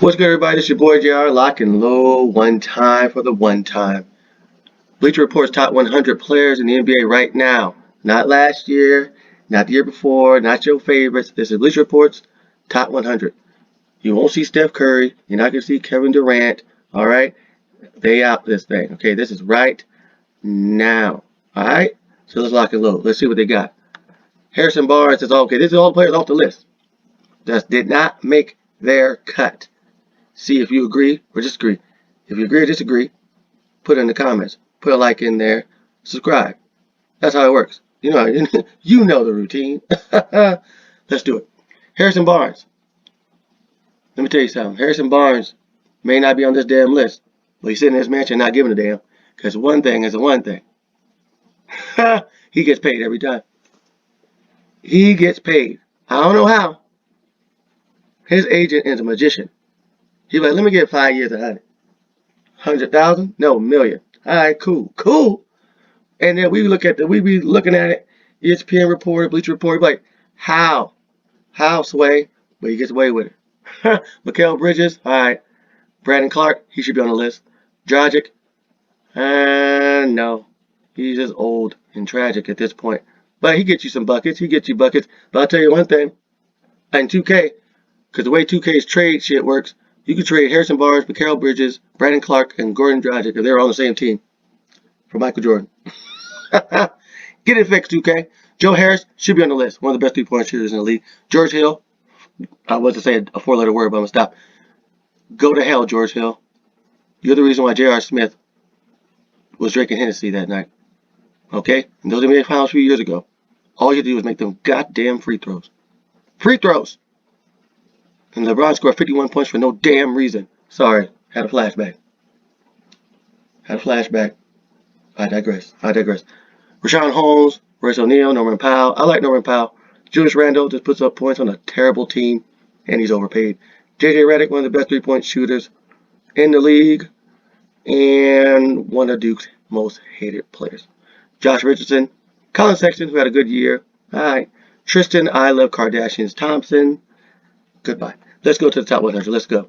What's good, everybody? This is your boy JR, lock and low, one time for the one time. Bleacher Report's top 100 players in the NBA right now. Not last year, not the year before, not your favorites. This is Bleacher Report's top 100. You won't see Steph Curry. You're not going to see Kevin Durant. All right? They out this thing. Okay, this is right now. All right? So let's lock and load. Let's see what they got. Harrison Barnes is okay. This is all the players off the list. Just did not make their cut. See if you agree or disagree. If you agree or disagree, put it in the comments. Put a like in there. Subscribe. That's how it works. You know, you know the routine. Let's do it. Harrison Barnes. Let me tell you something. Harrison Barnes may not be on this damn list, but he's sitting in his mansion not giving a damn. Because one thing is a one thing. He gets paid every time. He gets paid. I don't know how. His agent is a magician. He's like, let me get 5 years of 100,000? No, million. All right, cool. And then we be looking at it. ESPN reporter, Bleacher Report, like, how Sway? But he gets away with it. Mikal Bridges, all right. Brandon Clark, he should be on the list. Dragic, no, he's just old and tragic at this point. But he gets you some buckets. He gets you buckets. But I'll tell you one thing. In 2K, because the way 2K's trade shit works, you can trade Harrison Barnes, Mikal Bridges, Brandon Clark, and Gordon Dragic if they're on the same team for Michael Jordan. Get it fixed, 2K. Joe Harris should be on the list. One of the best three-point shooters in the league. George Hill. I was to say a four-letter word, but I'm going to stop. Go to hell, George Hill. You're the reason why J.R. Smith was drinking Hennessy that night. Okay? And those NBA Finals a few years ago. All you had to do was make them goddamn free throws. Free throws! And LeBron scored 51 points for no damn reason. Sorry. Had a flashback. I digress. Rashawn Holmes, Royce O'Neal, Norman Powell. I like Norman Powell. Julius Randle just puts up points on a terrible team, and he's overpaid. JJ Redick, one of the best three-point shooters in the league, and one of Duke's most hated players. Josh Richardson, Colin Sexton, who had a good year. All right. Tristan, I love Kardashians Thompson. Goodbye. Let's go to the top 100. Let's go.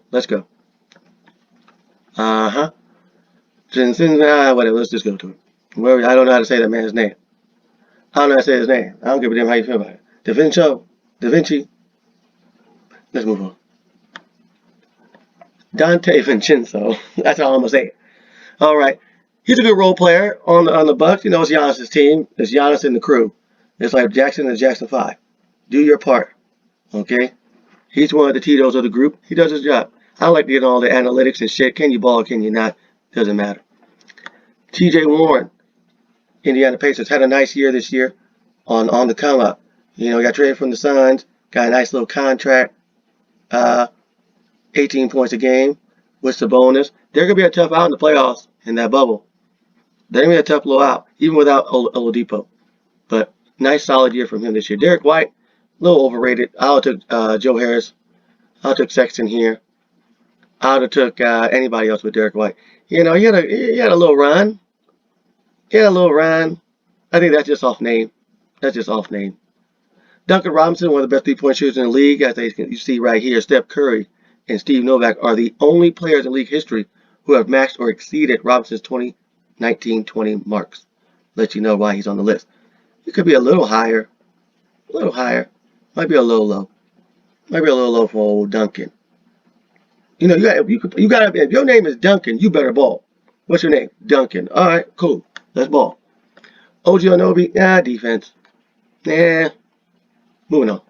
Uh-huh. Whatever. Let's just go to it. I don't know how to say that man's name. I don't know how to say his name. I don't give a damn how you feel about it. Da Vinci. Let's move on. Dante Vincenzo. That's all I'm gonna say. All right. He's a good role player on the Bucks. You know, it's Giannis' team. It's Giannis and the crew. It's like Jackson and Jackson 5. Do your part. Okay? He's one of the Tito's of the group. He does his job. I don't like to get all the analytics and shit. Can you ball or can you not? Doesn't matter. TJ Warren, Indiana Pacers, had a nice year this year on the come up. You know, got traded from the Suns, got a nice little contract, 18 points a game with Sabonis. They're going to be a tough out in the playoffs in that bubble. They're going to be a tough blow out, even without Oladipo. But nice solid year from him this year. Derek White, a little overrated. I would have took Joe Harris. I would have took Sexton here. I would have took anybody else with Derek White. You know, he had a little run. I think that's just off name. Duncan Robinson, one of the best three-point shooters in the league, as you see right here. Steph Curry and Steve Novak are the only players in league history who have matched or exceeded Robinson's 2019-20 marks. Let you know why he's on the list. He could be a little higher. Might be a little low for old Duncan. You know, you gotta. If your name is Duncan, you better ball. What's your name? Duncan. All right, cool. Let's ball. OG Anunoby, defense. Moving on.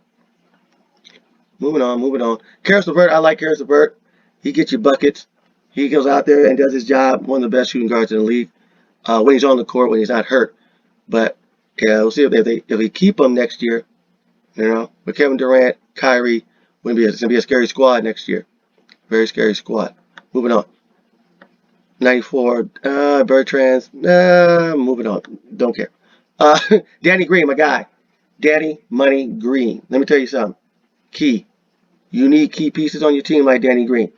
Karis LeVert, I like Karis LeVert. He gets you buckets. He goes out there and does his job. One of the best shooting guards in the league. When he's on the court, when he's not hurt. But yeah, we'll see if we keep him next year. You know, with Kevin Durant, Kyrie, it's gonna be a scary squad next year. Very scary squad. Moving on. 94, Bertrands, moving on. Don't care. Danny Green, my guy. Danny Money Green. Let me tell you something. Key. You need key pieces on your team like Danny Green.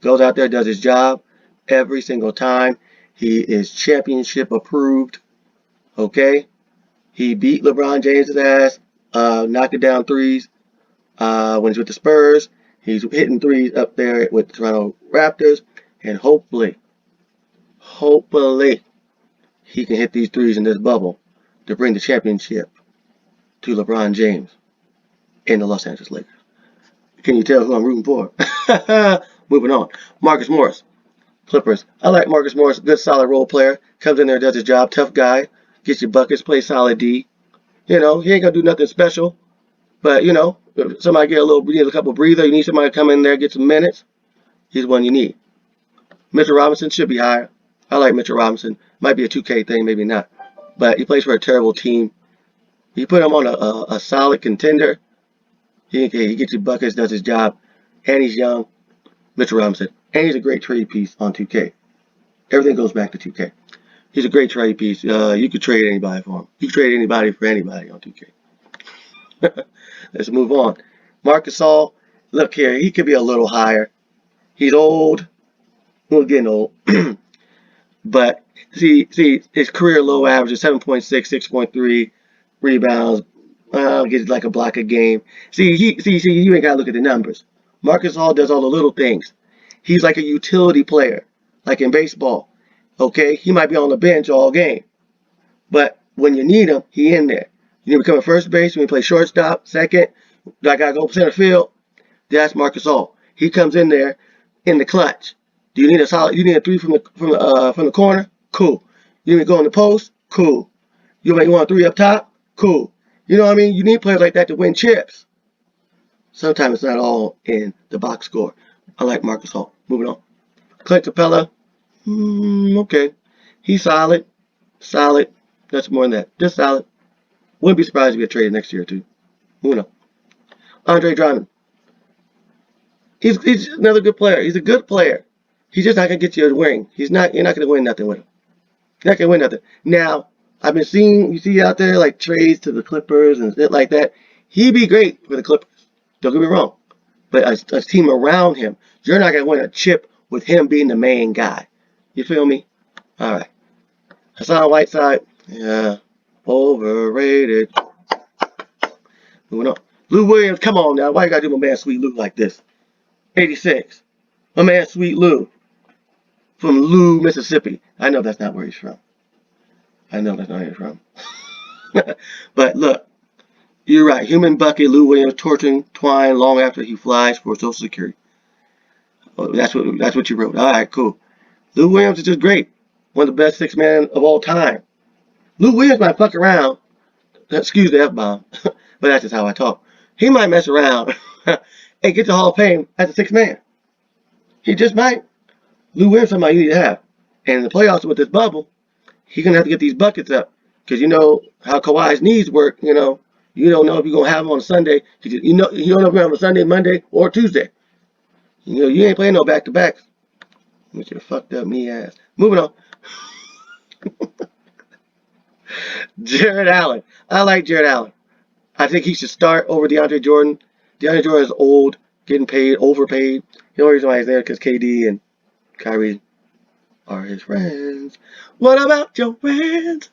Goes out there, does his job every single time. He is championship approved. Okay? He beat LeBron James' ass, knocked it down threes. When he's with the Spurs, He's hitting threes up there with the Toronto Raptors, and hopefully, he can hit these threes in this bubble to bring the championship to LeBron James and the Los Angeles Lakers. Can you tell who I'm rooting for? Moving on. Marcus Morris, Clippers. I like Marcus Morris. Good, solid role player. Comes in there, does his job. Tough guy. Gets you buckets. Plays solid D. You know, he ain't gonna do nothing special. But you know, if somebody get you need a couple breather. You need somebody to come in there get some minutes. He's one you need. Mitchell Robinson should be higher. I like Mitchell Robinson. Might be a 2K thing, maybe not. But he plays for a terrible team. You put him on a solid contender. He gets you buckets, does his job, and he's young. Mitchell Robinson. And he's a great trade piece on 2K. Everything goes back to 2K. He's a great trade piece. You could trade anybody for him. You could trade anybody for anybody on 2K. Let's move on. Marcus Gasol. Look here. He could be a little higher. He's old. We're getting old. But see, his career low average is 7.6, 6.3 rebounds. Gets like a block a game. See, you ain't gotta look at the numbers. Marcus Gasol does all the little things. He's like a utility player, like in baseball. Okay, he might be on the bench all game, but when you need him, he in there. You need to become a first base. When you play shortstop, second, I gotta go center field. That's Marcus Gasol. He comes in there in the clutch. Do you need a solid? You need a three from the corner? Cool. You need to go in the post? Cool. You want a three up top? Cool. You know what I mean? You need players like that to win chips. Sometimes it's not all in the box score. I like Marcus Gasol. Moving on. Clint Capella. Okay. He's solid. Solid. That's more than that. Just solid. Wouldn't be surprised to get traded next year, too. Moving on. Andre Drummond. He's another good player. He's a good player. He's just not going to get you a ring. You're not going to win nothing with him. You're not going to win nothing. Now, I've been seeing, you see out there, like trades to the Clippers and shit like that. He'd be great for the Clippers. Don't get me wrong. But a team around him, you're not going to win a chip with him being the main guy. You feel me? All right. Hassan Whiteside. Yeah. Overrated. Moving on. Lou Williams, come on now. Why you got to do my man Sweet Lou like this? 86. My man Sweet Lou. From Lou, Mississippi. I know that's not where he's from. I know that's not where he's from. But look. You're right. Human bucket, Lou Williams torturing Twine long after he flies for Social Security. Oh, that's what you wrote. All right, cool. Lou Williams is just great. One of the best six-man of all time. Lou Williams might fuck around. Excuse the F-bomb. But that's just how I talk. He might mess around and get to Hall of Fame as a six-man. He just might. Lou Williams is somebody you need to have. And in the playoffs with this bubble, he's going to have to get these buckets up. Because you know how Kawhi's knees work, you know. You don't know if you're going to have him on a Sunday. You don't know if you're going to have him on Sunday, Monday, or Tuesday. You know, you ain't playing no back-to-backs. With your fucked up me ass. Moving on. Jared Allen. I like Jared Allen. I think he should start over DeAndre Jordan. DeAndre Jordan is old, getting paid, overpaid. The only reason why he's there because KD and Kyrie are his friends. What about your friends?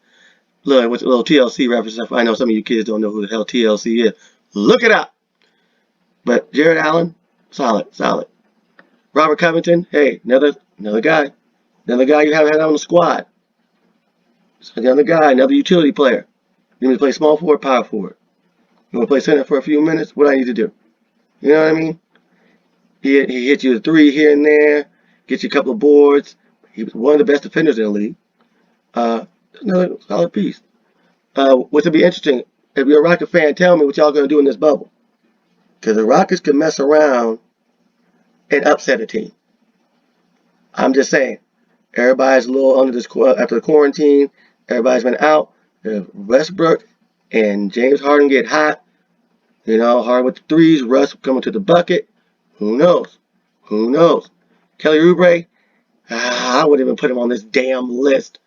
Look, with a little TLC reference. I know some of you kids don't know who the hell TLC is. Look it up. But Jared Allen, solid. Robert Covington, hey, another guy. Another guy you haven't had on the squad. Another guy, another utility player. You want me to play small forward, power forward? You want to play center for a few minutes? What do I need to do? You know what I mean? He hits you a three here and there, gets you a couple of boards. He was one of the best defenders in the league. Another solid piece. Which would be interesting, if you're a Rocket fan, tell me what y'all going to do in this bubble. Because the Rockets can mess around and upset a team. I'm just saying. Everybody's a little under this after the quarantine. Everybody's been out. If Westbrook and James Harden get hot, you know, Harden with the threes, Russ coming to the bucket. Who knows? Who knows? Kelly Oubre, I wouldn't even put him on this damn list.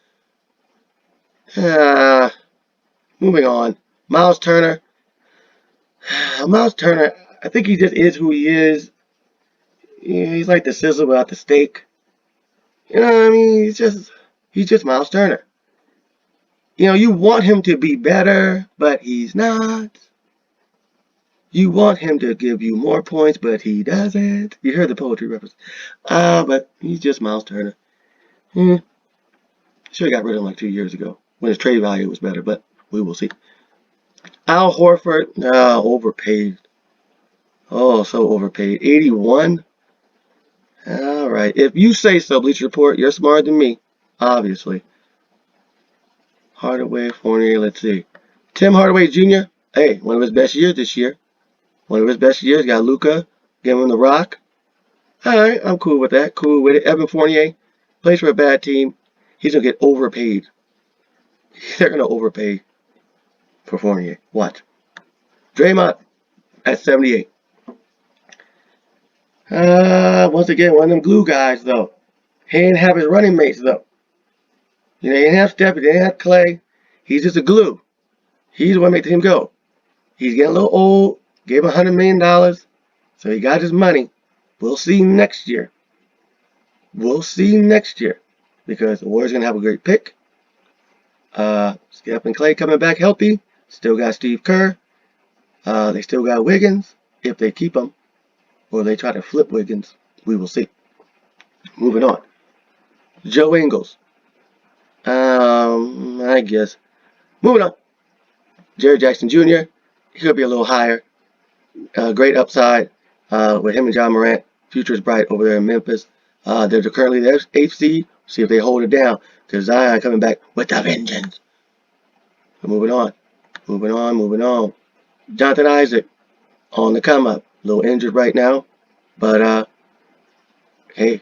Moving on. Miles Turner. Miles Turner, I think he just is who he is. Yeah, he's like the sizzle without the steak. You know what I mean? He's just Miles Turner. You know, you want him to be better, but he's not. You want him to give you more points, but he doesn't. You heard the poetry reference. But he's just Miles Turner. Should have got rid of him like 2 years ago when his trade value was better, but we will see. Al Horford, overpaid. Oh, so overpaid. 81. All right. If you say so, Bleacher Report, you're smarter than me, obviously. Hardaway, Fournier, let's see. Tim Hardaway Jr., hey, one of his best years this year. One of his best years. Got Luka, gave him the rock. All right, I'm cool with that. Cool with it. Evan Fournier plays for a bad team. He's going to get overpaid. They're going to overpay for Fournier. Watch. Draymond at 78. Once again, one of them glue guys, though. He didn't have his running mates, though. You know, he didn't have Steph, he didn't have Clay. He's just a glue. He's the one that made the team go. He's getting a little old. Gave him $100 million. So he got his money. We'll see next year. We'll see next year. Because the Warriors are going to have a great pick. Steph and Clay coming back healthy. Still got Steve Kerr. They still got Wiggins. If they keep him. Or they try to flip Wiggins. We will see. Moving on. Joe Ingles. I guess. Moving on. Jerry Jackson Jr. He could be a little higher. Great upside with him and John Morant. Future is bright over there in Memphis. They're currently their 8th seed. See if they hold it down. Because Zion coming back with a vengeance. Moving on. Moving on. Moving on. Jonathan Isaac on the come up. A little injured right now. But, hey,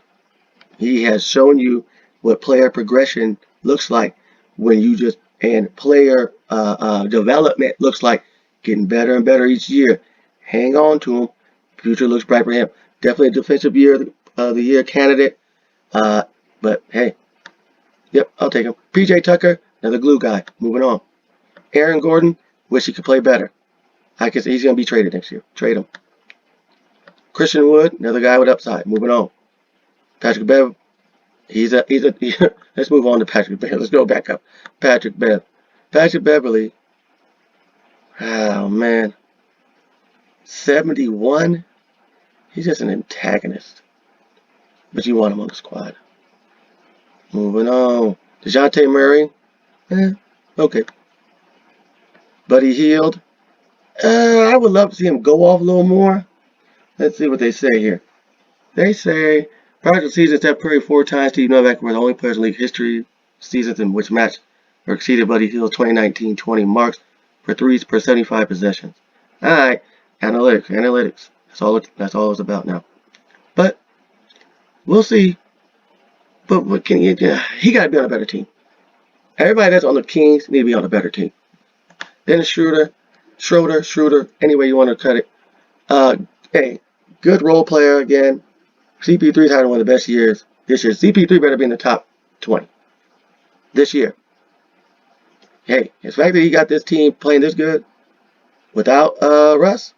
he has shown you what player progression looks like when you just, and player development looks like, getting better and better each year. Hang on to him. Future looks bright for him. Definitely a defensive year of the year candidate. But hey, yep, I'll take him. PJ Tucker, another glue guy. Moving on. Aaron Gordon, wish he could play better. I guess he's going to be traded next year. Trade him. Christian Wood, another guy with upside. Moving on. Patrick Bev, let's move on to Patrick Bev. Let's go back up. Patrick Bev. Patrick Beverly. Oh, man. 71. He's just an antagonist. But you want him on the squad. Moving on. DeJounte Murray. Okay. Buddy Hield. I would love to see him go off a little more. Let's see what they say here. They say, prior to the season, Steph Curry 4 times, Steve Novak were the only players in league history seasons in which matched or exceeded Buddy Hield's 2019-20 marks for threes per 75 possessions. Alright, analytics. That's all it's about now. But we'll see. But what can he got to be on a better team. Everybody that's on the Kings need to be on a better team. Dennis Schroeder, any way you want to cut it. Hey, good role player again. CP3's having one of the best years this year. CP3 better be in the top 20 this year. Hey, the fact that he got this team playing this good without Russ,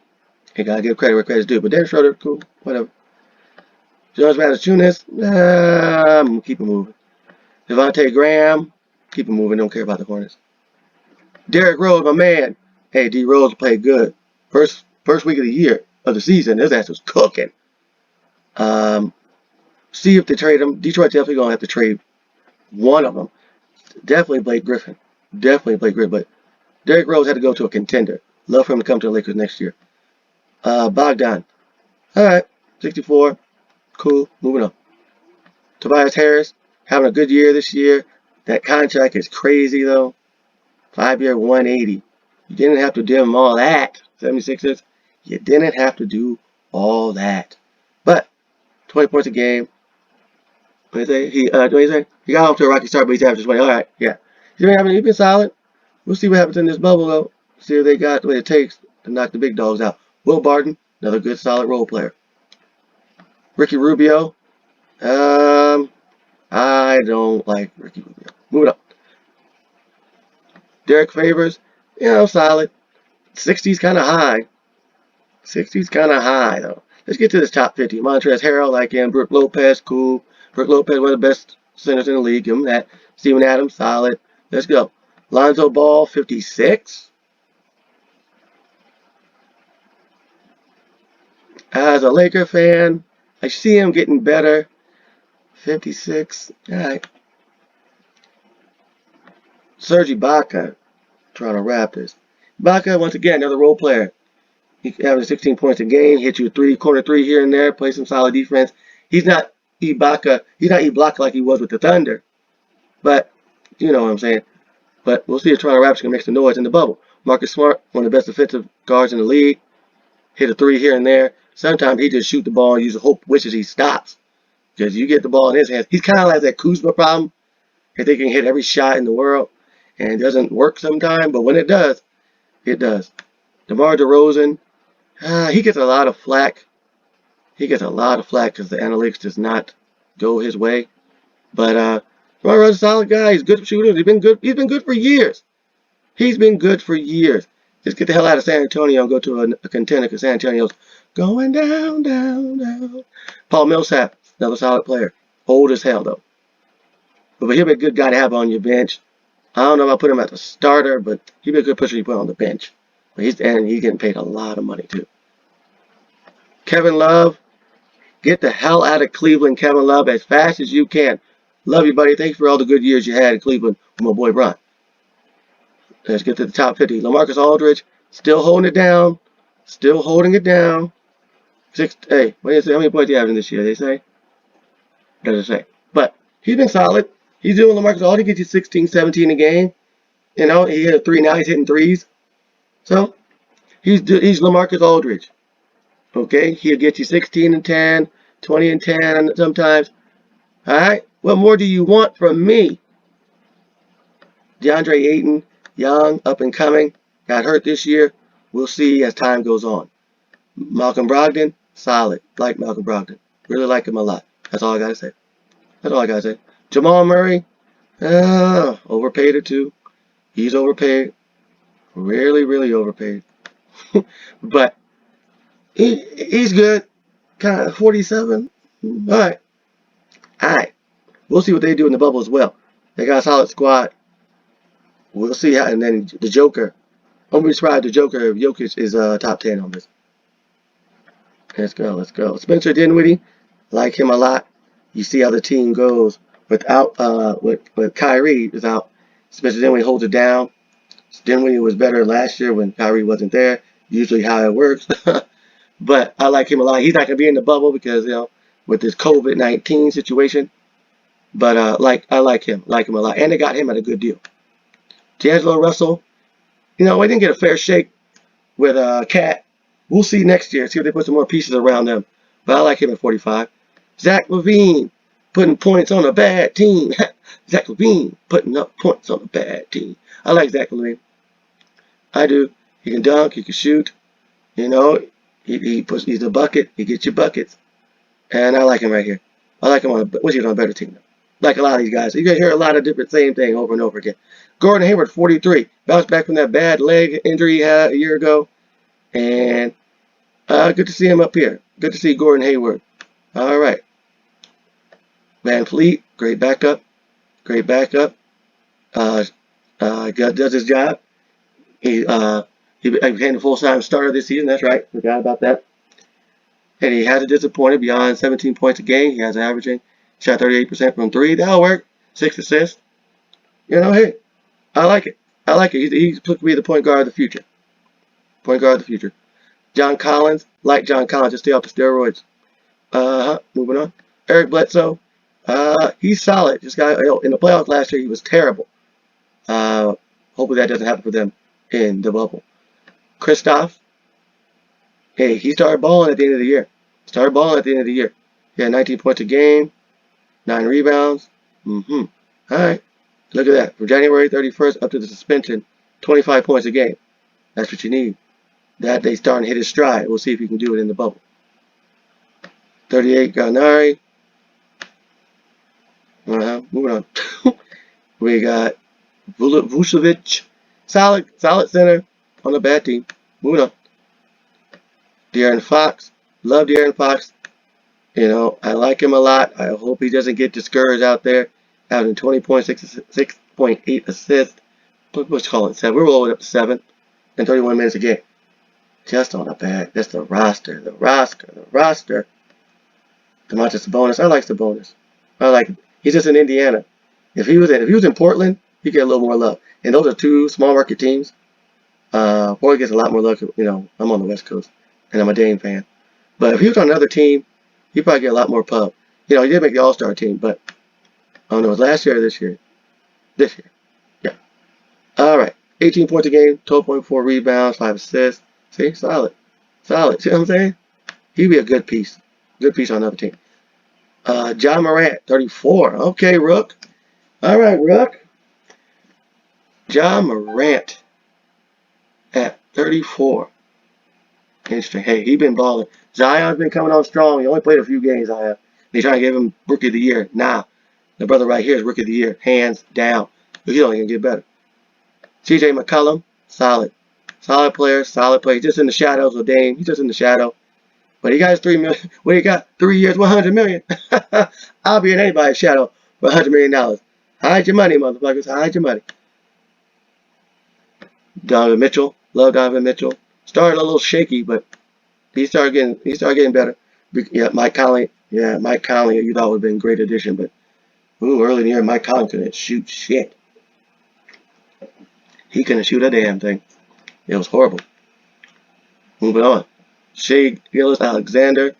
he gotta give credit where credit's due. But Dennis Schroeder, cool, whatever. Jonas Valanciunas, I'm gonna keep it moving. Devontae Graham, keep it moving. Don't care about the Hornets. Derrick Rose, my man. Hey, D Rose played good. First week of the year of the season, his ass was cooking. See if they trade him. Detroit's definitely gonna have to trade one of them. Definitely Blake Griffin. But Derrick Rose had to go to a contender. Love for him to come to the Lakers next year. Bogdan. Alright, 64. Cool. Moving on. Tobias Harris, having a good year this year. That contract is crazy though. 5-year, 180. You didn't have to do him all that. 76ers. You didn't have to do all that. But 20 points a game. What did he say? He got off to a rocky start, but he's averaging 20. Alright, yeah. He's been solid. We'll see what happens in this bubble though. See if they got what it takes to knock the big dogs out. Will Barton, another good solid role player. Ricky Rubio. I don't like Ricky Rubio. Moving on. Derek Favors, solid. 60's kind of high. 60's kind of high, though. Let's get to this top 50. Montrezl Harrell, like him. Brook Lopez, cool. Brook Lopez, one of the best centers in the league. Give him that. Steven Adams, solid. Let's go. Lonzo Ball, 56. As a Laker fan, I see him getting better. 56. All right. Serge Ibaka, Toronto Raptors. Ibaka, once again, another role player. He averages 16 points a game, hit you a corner three here and there, play some solid defense. He's not Ibaka. He's not Ibaka like he was with the Thunder. But, you know what I'm saying. But we'll see if Toronto Raptors can make some noise in the bubble. Marcus Smart, one of the best defensive guards in the league. Hit a three here and there. Sometimes he just shoot the ball and wishes he stops. Because you get the ball in his hands. He's kind of like that Kuzma problem. If they can hit every shot in the world. And it doesn't work sometimes. But when it does, it does. DeMar DeRozan, he gets a lot of flack. He gets a lot of flack because the analytics does not go his way. But DeMar DeRozan's a solid guy. He's good shooter. He's been good. He's been good for years. He's been good for years. Just get the hell out of San Antonio and go to a contender because San Antonio's going down, down, down. Paul Millsap, another solid player. Old as hell, though. But he'll be a good guy to have on your bench. I don't know if I put him as a starter, but he'll be a good pusher you put on the bench. But he's getting paid a lot of money, too. Kevin Love, get the hell out of Cleveland, Kevin Love, as fast as you can. Love you, buddy. Thanks for all the good years you had in Cleveland with my boy Bron. Let's get to the top 50. LaMarcus Aldridge, still holding it down. Still holding it down. Hey, what do you say? How many points are you having this year? They say? Doesn't say. But he's been solid. He's doing LaMarcus Aldridge. He gets you 16, 17 a game. You know, he hit a three. Now he's hitting threes. So, he's LaMarcus Aldridge. Okay? He'll get you 16 and 10, 20 and 10 sometimes. All right? What more do you want from me? DeAndre Ayton, young, up and coming. Got hurt this year. We'll see as time goes on. Malcolm Brogdon, solid. Like Malcolm Brogdon. Really like him a lot. That's all I got to say. That's all I got to say. Jamal Murray, overpaid it too. He's overpaid. Really, really overpaid. But he's good. Kind of 47. All right. All right. We'll see what they do in the bubble as well. They got a solid squad. We'll see how. And then the Joker. I'm going to surprised the Joker if Jokic is top 10 on this. Let's go. Let's go. Spencer Dinwiddie. Like him a lot. You see how the team goes without with Kyrie without Spencer Dinwiddie holds it down. Dinwiddie was better last year when Kyrie wasn't there. Usually how it works. But I like him a lot. He's not gonna be in the bubble because with this COVID-19 situation. But I like him a lot, and they got him at a good deal. D'Angelo Russell, we didn't get a fair shake with Cat. We'll see next year. See if they put some more pieces around them. But I like him at 45. Zach LaVine putting points on a bad team. Zach LaVine putting up points on a bad team. I like Zach LaVine. I do. He can dunk. He can shoot. He's a bucket. He gets you buckets. And I like him right here. I like him on a better team though. Like a lot of these guys. You're going to hear a lot of different same thing over and over again. Gordon Hayward, 43. Bounced back from that bad leg injury he had a year ago. And good to see him up here. Good to see Gordon Hayward. All right. Van Fleet, great backup. Great backup. Does his job. He became a full-time starter this season. That's right. Forgot about that. And he hasn't disappointed beyond 17 points a game. He has averaging. Shot 38% from three. That'll work. 6 assists. Hey, I like it. I like it. He's supposed to be the point guard of the future. Point guard of the future. John Collins. Like John Collins. Just stay off the steroids. Moving on. Eric Bledsoe. He's solid. This guy, in the playoffs last year, he was terrible. Hopefully that doesn't happen for them in the bubble. Kristoff. Hey, he started balling at the end of the year. He had 19 points a game, 9 rebounds. All right. Look at that. From January 31st up to the suspension, 25 points a game. That's what you need. That they starting to hit his stride. We'll see if he can do it in the bubble. 38, Gallinari. Moving on. We got Vucevic. Solid center on a bad team. Moving on. De'Aaron Fox. Love De'Aaron Fox. I like him a lot. I hope he doesn't get discouraged out there. Having 6.8 assists. Let's call it 7. We're rolling up to 7 and 31 minutes a game. Just on the back. That's the roster. The roster. The roster. Demontis Sabonis. I like Sabonis. I like him. He's just in Indiana. If he was in Portland, he'd get a little more love. And those are two small market teams. Portland gets a lot more love. You know, I'm on the West Coast, and I'm a Dame fan. But if he was on another team, he'd probably get a lot more pub. You know, he did make the All-Star team, but I don't know, it was last year or this year? This year. Yeah. All right. 18 points a game, 12.4 rebounds, 5 assists. See? Solid. Solid. See what I'm saying? He'd be a good piece. Good piece on another team. John Morant, 34. Okay, Rook. All right, Rook. John Morant at 34. Interesting. Hey, he's been balling. Zion's been coming on strong. He only played a few games, Zion. They trying to give him Rookie of the Year. Nah. The brother right here is Rookie of the Year. Hands down. He's only going to get better. CJ McCollum, solid. Solid player, solid player. He's just in the shadows with Dame. He's just in the shadow. But he got his $3 million. What he got? 3 years, $100 million. I'll be in anybody's shadow for $100 million. Hide your money, motherfuckers. Hide your money. Donovan Mitchell. Love Donovan Mitchell. Started a little shaky, but he started getting better. Yeah, Mike Conley. Yeah, Mike Conley. You thought would have been a great addition, but early in the year, Mike Conley couldn't shoot shit. He couldn't shoot a damn thing. It was horrible. Moving on. Shea Gilgeous-Alexander.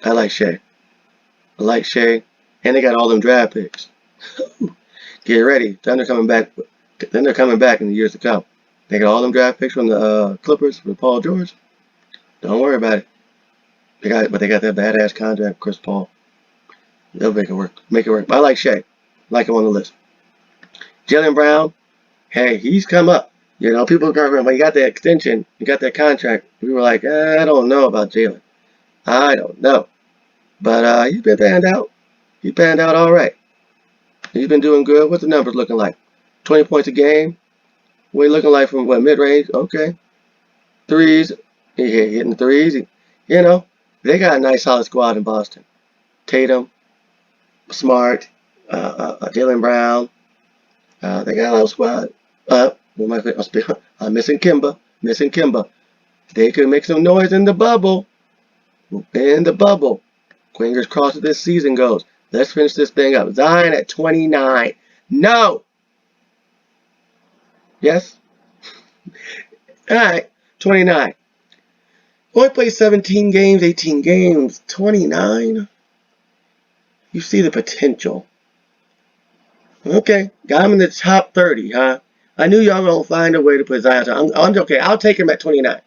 I like Shea. I like Shea. And they got all them draft picks. Get ready. Thunder coming back. Thunder coming back in the years to come. They got all them draft picks from the Clippers with Paul George. Don't worry about it. They got that badass contract with Chris Paul. They'll make it work. Make it work. But I like Shea. I like him on the list. Jaylen Brown. Hey, he's come up. You know, people when he got that extension, he got that contract, we were like, I don't know about Jaylen. I don't know. But he's been panned out. He panned out all right. He's been doing good. What's the numbers looking like? 20 points a game. What he looking like from what, mid-range? Okay. Threes. He hitting threes. You know, they got a nice solid squad in Boston. Tatum, Smart, Jaylen Brown. They got a little squad. I'm missing Kimba. Missing Kimba. They could make some noise in the bubble. In the bubble. Fingers crossed as this season goes. Let's finish this thing up. Zion at 29. No. Yes? Alright. 29. Only played 17 games, 18 games. 29. You see the potential. Okay. Got him in the top 30, huh? I knew y'all gonna find a way to put Zion. I'm okay. I'll take him at 29.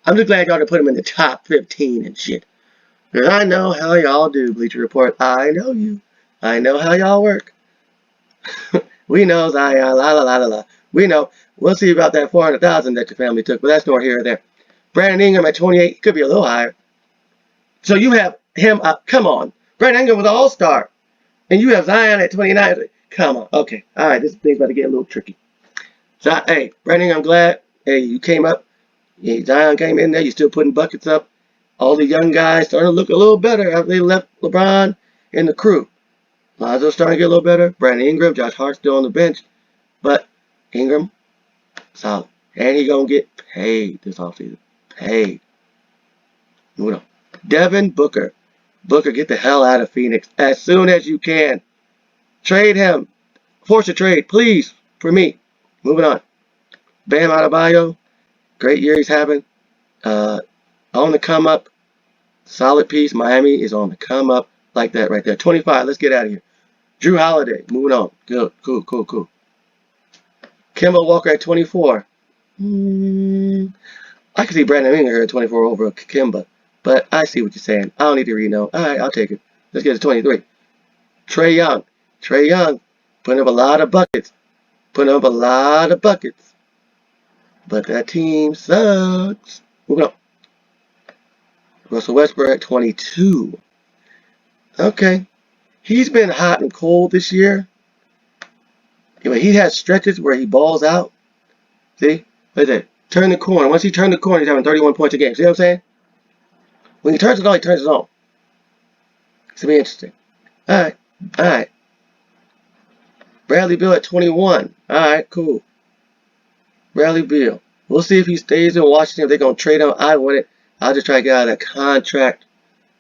I'm just glad y'all to put him in the top 15 and shit. Because I know how y'all do, Bleacher Report. I know you. I know how y'all work. We know Zion. La la la la la. We know. We'll see about that 400,000 that your family took, but that's nor here or there. Brandon Ingram at 28 could be a little higher. So you have him up. Come on. Brandon Ingram was an all-star. And you have Zion at 29. Come on. Okay. All right. This thing's about to get a little tricky. So, hey, Brandon, I'm glad. Hey, you came up. Yeah, Zion came in there. You're still putting buckets up. All the young guys starting to look a little better after they left LeBron and the crew. Lonzo's starting to get a little better. Brandon Ingram, Josh Hart still on the bench. But Ingram, solid. And he's going to get paid this offseason. Paid. Moving on. Devin Booker. Booker, get the hell out of Phoenix as soon as you can. Trade him. Force a trade, please, for me. Moving on. Bam Adebayo. Great year he's having. On the come up. Solid piece. Miami is on the come up like that right there. 25. Let's get out of here. Drew Holiday. Moving on. Good. Cool. Kemba Walker at 24. I can see Brandon Ingram here at 24 over Kemba. But I see what you're saying. I don't need to read no. All right, I'll take it. Let's get to 23. Trae Young. Trae Young. Putting up a lot of buckets. But that team sucks. Moving on. Russell Westbrook at 22. Okay. He's been hot and cold this year. He has stretches where he balls out. See? Look at that. Turn the corner. Once he turned the corner, he's having 31 points a game. See what I'm saying? When he turns it on, he turns it on. It's going to be interesting. All right. Bradley Beal at 21. All right, cool. Bradley Beal. We'll see if he stays in Washington. If they're going to trade him, I want it. I'll just try to get out of that contract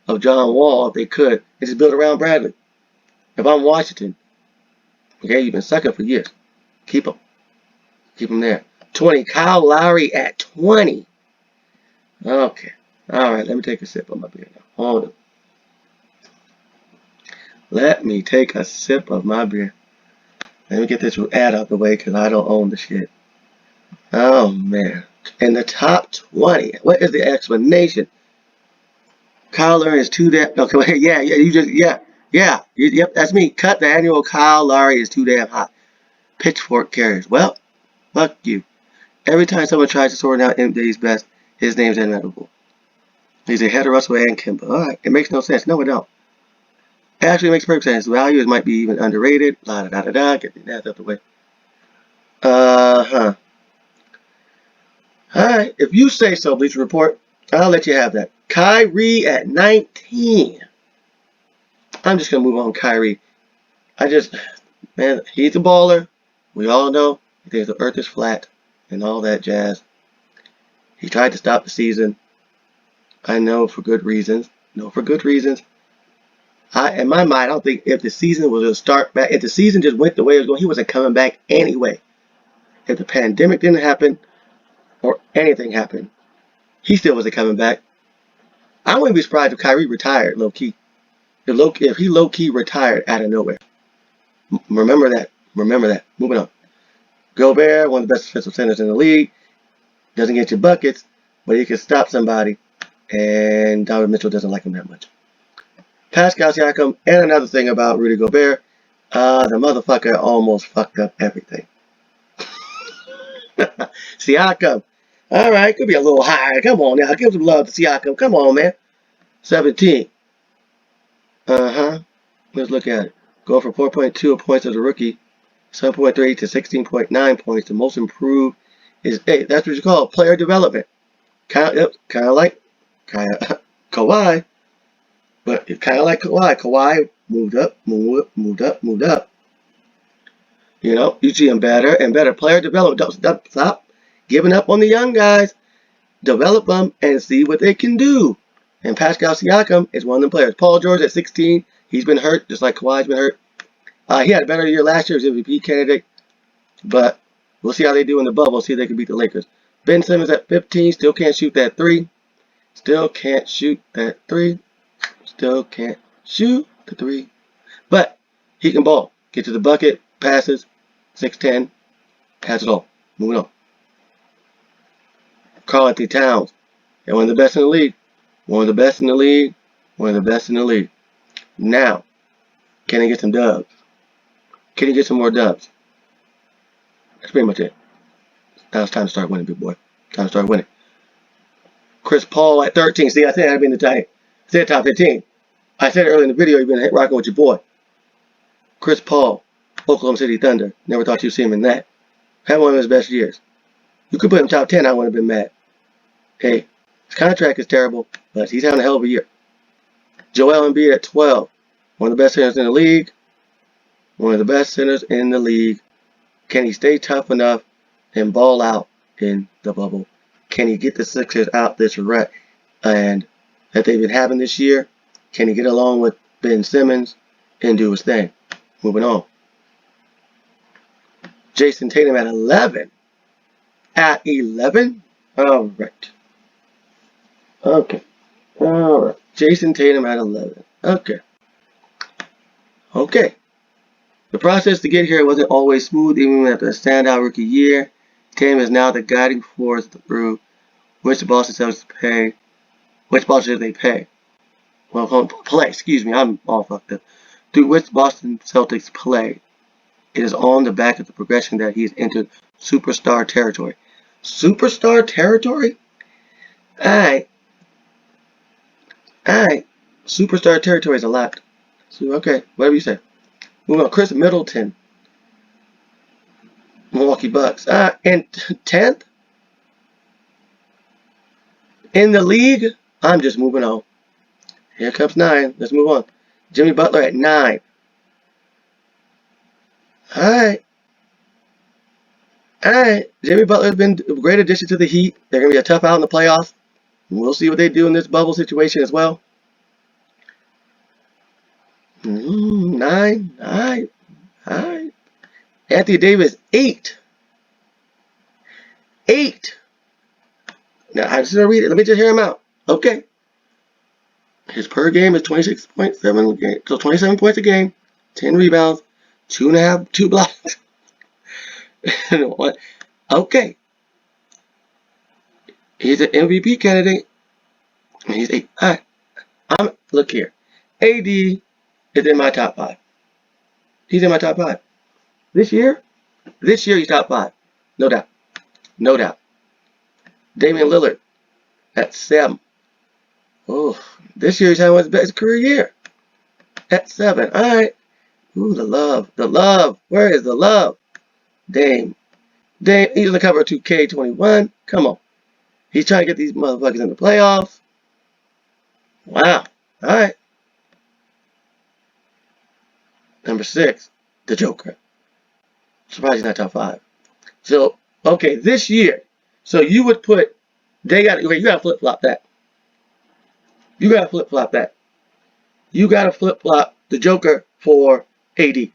of John Wall if they could and just build around Bradley. If I'm Washington, okay, you've been sucking for years. Keep him. Keep him there. 20. Kyle Lowry at 20. Okay. All right, let me take a sip of my beer now. Hold on. Let me take a sip of my beer. Let me get this ad out the way because I don't own the shit. Oh, man. In the top 20. What is the explanation? Kyle Lowry is too damn... Okay, yeah, you just... Yeah. Yep, that's me. Cut the annual Kyle Lowry is too damn hot. Pitchfork carriers. Well, fuck you. Every time someone tries to sort out MJ's best, his name's inevitable. He's ahead of Russell and Kimba. Alright, it makes no sense. No, it don't. It actually makes perfect sense. Values might be even underrated. La da da da da. Get the ass out the way. Alright, if you say so, Bleacher Report, I'll let you have that. Kyrie at 19. I'm just going to move on Kyrie. Man, he's a baller. We all know he thinks the earth is flat and all that jazz. He tried to stop the season. I know for good reasons. In my mind, I don't think if the season was to start back, if the season just went the way it was going, he wasn't coming back anyway. If the pandemic didn't happen or anything happened, he still wasn't coming back. I wouldn't be surprised if Kyrie retired low-key. If he low-key retired out of nowhere. Remember that. Moving on. Gobert, one of the best defensive centers in the league. Doesn't get you buckets, but he can stop somebody. And Donovan Mitchell doesn't like him that much. Pascal Siakam, and another thing about Rudy Gobert, the motherfucker almost fucked up everything. Siakam. Alright, could be a little higher. Come on now. Give some love to Siakam. Come on, man. 17. Let's look at it. Go from 4.2 points as a rookie, 7.3 to 16.9 points. The most improved is 8. That's what you call player development. Kind of like Kawhi. But it's kind of like Kawhi. Kawhi moved up. You know, you see him better and better. Player development. Don't stop giving up on the young guys. Develop them and see what they can do. And Pascal Siakam is one of them players. Paul George at 16. He's been hurt, just like Kawhi's been hurt. He had a better year last year as MVP candidate. But we'll see how they do in the bubble. See if they can beat the Lakers. Ben Simmons at 15. Still can't shoot that 3. Still can't shoot the 3. But he can ball. Get to the bucket. Passes. 6'10". Has it all. Moving on. Karl-Anthony Towns. They're one of the best in the league. One of the best in the league. Now, can he get some dubs? Can he get some more dubs? That's pretty much it. Now it's time to start winning, big boy. Time to start winning. Chris Paul at 13. See, I said I'd be in the top. I said top 15. I said earlier in the video, you've been rocking with your boy. Chris Paul, Oklahoma City Thunder. Never thought you'd see him in that. Had one of his best years. You could put him top 10, I wouldn't have been mad. Hey, his contract is terrible, but he's having a hell of a year. Joel Embiid at 12. One of the best centers in the league. Can he stay tough enough and ball out in the bubble? Can he get the Sixers out this rut and that they've been having this year? Can he get along with Ben Simmons and do his thing? Moving on. Jason Tatum at 11. At 11? All right. Jason Tatum at 11. Okay. The process to get here wasn't always smooth, even after a standout rookie year. Tatum is now the guiding force through which the Boston Celtics pay. Which Boston should they pay? Well, play. Excuse me, I'm all fucked up. Through which Boston Celtics play. It is on the back of the progression that he has entered superstar territory. Superstar territory? Alright. Superstar territory is a lot. So, okay, whatever you say. Moving on. Chris Middleton. Milwaukee Bucks. And 10th? In the league? I'm just moving on. Here comes 9. Let's move on. Jimmy Butler at 9. Alright. All right, Jimmy Butler's been a great addition to the Heat. They're going to be a tough out in the playoffs. We'll see what they do in this bubble situation as well. 9, all right, all right. Anthony Davis, 8. 8. Now, I just going to read it. Let me just hear him out. Okay. His per game is 26.7, so 27 points a game, 10 rebounds, 2.5, 2 blocks. Okay. He's an MVP candidate. He's 8. All right. Look here. AD is in my top 5. He's in my top 5. This year he's top 5. No doubt. No doubt. Damian Lillard at 7. Oh, this year he's having his best career year. At 7. All right. Ooh, the love. The love. Where is the love? Dame. He's on the cover of 2K21. Come on. He's trying to get these motherfuckers in the playoffs. Wow. All right. Number 6, the Joker. Surprised he's not top 5. So, okay, this year. So you would put, you got to flip-flop that. You got to flip-flop that. You got to flip-flop the Joker for AD.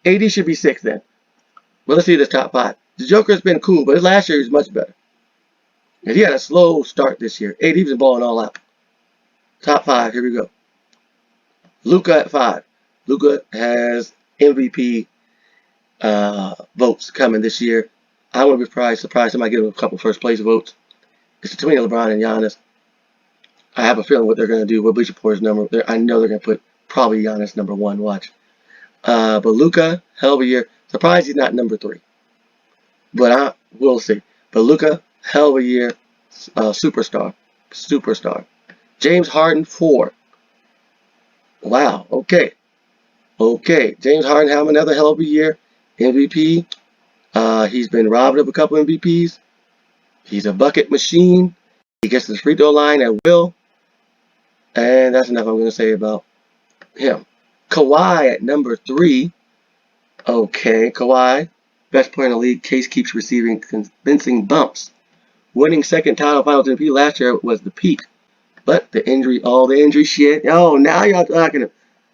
AD should be 6 then. Well, let's see this top 5. The Joker's been cool, but his last year was much better. And he had a slow start this year. AD's been balling all out. Top 5, here we go. Luka at 5. Luka has MVP votes coming this year. I wouldn't be surprised somebody give him a couple first place votes. It's between LeBron and Giannis. I have a feeling what they're going to do with Bleacher Report's number. I know they're going to put probably Giannis number 1. Watch. But Luka, hell of a year. Surprised he's not number 3. But we'll see. But Luka, hell of a year. Superstar. James Harden, 4. Wow. Okay. James Harden having another hell of a year. MVP. He's been robbed of a couple MVPs. He's a bucket machine. He gets to the free throw line at will. And that's enough I'm going to say about him. Kawhi at number 3. Okay, Kawhi. Best player in the league. Case keeps receiving convincing bumps. Winning second title finals MVP last year was the peak. But all the injury shit. Oh, now y'all talking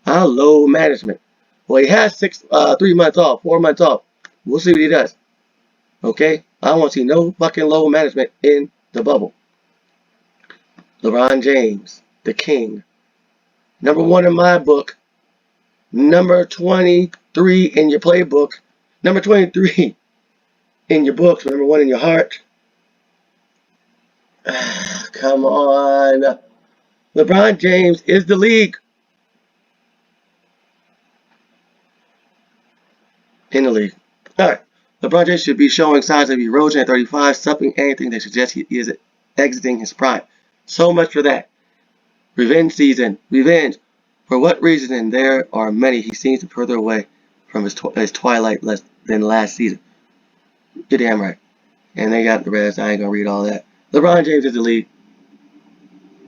low management. Well, he has 3 months off, 4 months off. We'll see what he does. Okay? I don't want to see no fucking low management in the bubble. LeBron James, the king. Number 1 in my book. Number 23 in your playbook. Number 23 in your books. Number 1 in your heart. Come on. LeBron James is the league. In the league. Alright. LeBron James should be showing signs of erosion at 35, something anything that suggests he is exiting his prime. So much for that. Revenge season. Revenge. For what reason? And there are many. He seems to be further away from his twilight than last season. You're damn right. And they got the rest. I ain't going to read all that. LeBron James is the league.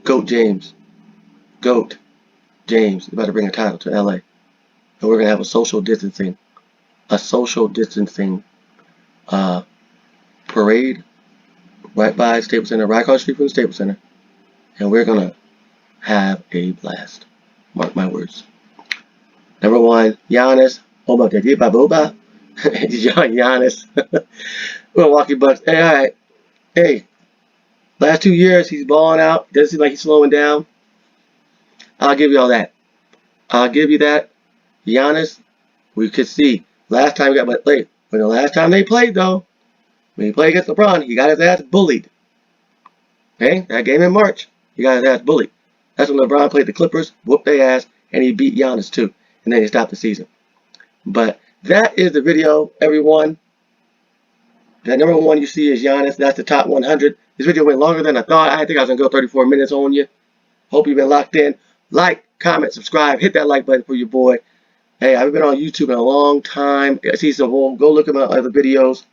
GOAT James. GOAT James. About to bring a title to LA. And we're going to have a social distancing parade right by Staples Center, right across the street from the Staples Center. And we're going to have a blast. Mark my words. Number 1, Giannis. Giannis. Milwaukee Bucks. Hey, all right. Hey, last 2 years he's balling out. Doesn't seem like he's slowing down. I'll give you all that. I'll give you that. Giannis, we could see. Last time he got played. But the last time they played, though, when he played against LeBron, he got his ass bullied. Okay? That game in March, he got his ass bullied. That's when LeBron played the Clippers, whooped their ass, and he beat Giannis too. And then he stopped the season. But that is the video, everyone. The number 1 you see is Giannis. That's the top 100. This video went longer than I thought. I think I was going to go 34 minutes on you. Hope you've been locked in. Like, comment, subscribe. Hit that like button for your boy. Hey, I've been on YouTube in a long time. See some go look at my other videos.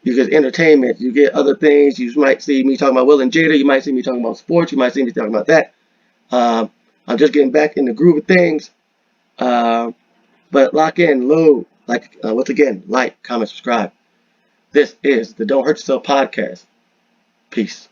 You get entertainment. You get other things. You might see me talking about Will and Jada. You might see me talking about sports. You might see me talking about that. I'm just getting back in the groove of things. But lock in, load. Once again, like, comment, subscribe. This is the Don't Hurt Yourself podcast. Peace.